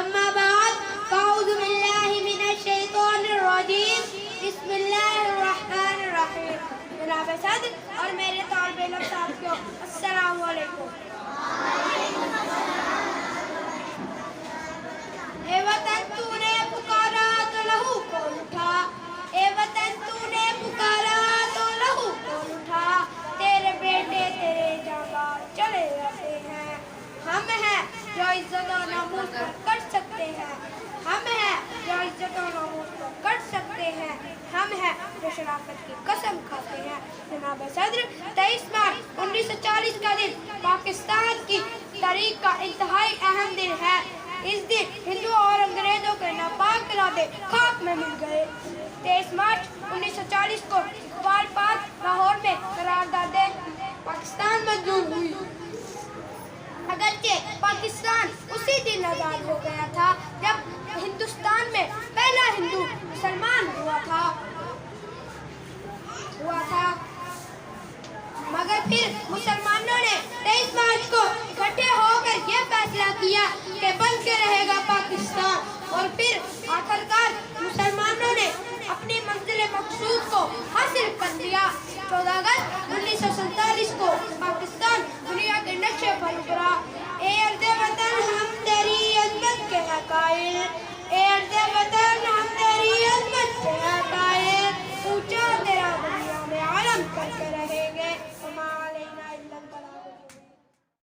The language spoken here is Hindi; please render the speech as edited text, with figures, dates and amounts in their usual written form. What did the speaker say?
अम्मा बाद फ़अऊज़ु बिल्लाहि मिनश शैतानिर रजीम बिस्मिल्लाहिर रहमानिर रहीम। जनाब सदर और मेरे तालिबे इल्म साथियों, अस्सलामु अलैकुम। ए वतन तूने पुकारा तो लहू को उठा, ए वतन तूने पुकारा तो लहू को उठा, तेरे बेटे तेरे जाबाज चले आते हैं। हम हैं जो इज्जत और नामूस को कट सकते हैं, हम हैं जो इज्जत और नामूस को कट सकते हैं, हम हैं जो शराफत की कसम खाते हैं। जनाब सदर, 23 मार्च 1940 का दिन पाकिस्तान की तारीख का इंतहाई अहम दिन है। इस दिन हिंदुओं और अंग्रेजों के नापाक इरादे खाक में मिल गए। 23 मार्च 1940 को इकबाल पार्क लाहौर में करारदादे पाकिस्तान मंजूर हुई। अगरचे पाकिस्तान उसी दिन आजाद हो गया था जब हिंदुस्तान में पहला हिंदू मुसलमान हुआ था। मगर फिर मुसलमानों ने 23 मार्च को इकट्ठे होकर यह फैसला किया कि बन के रहेगा पाकिस्तान। और फिर आखिरकार मुसलमानों ने अपनी मंजिल मकसूद को हासिल कर लिया। 14 अगस्त 1947 को पाकिस्तान दुनिया के नक्शे पर उतरा।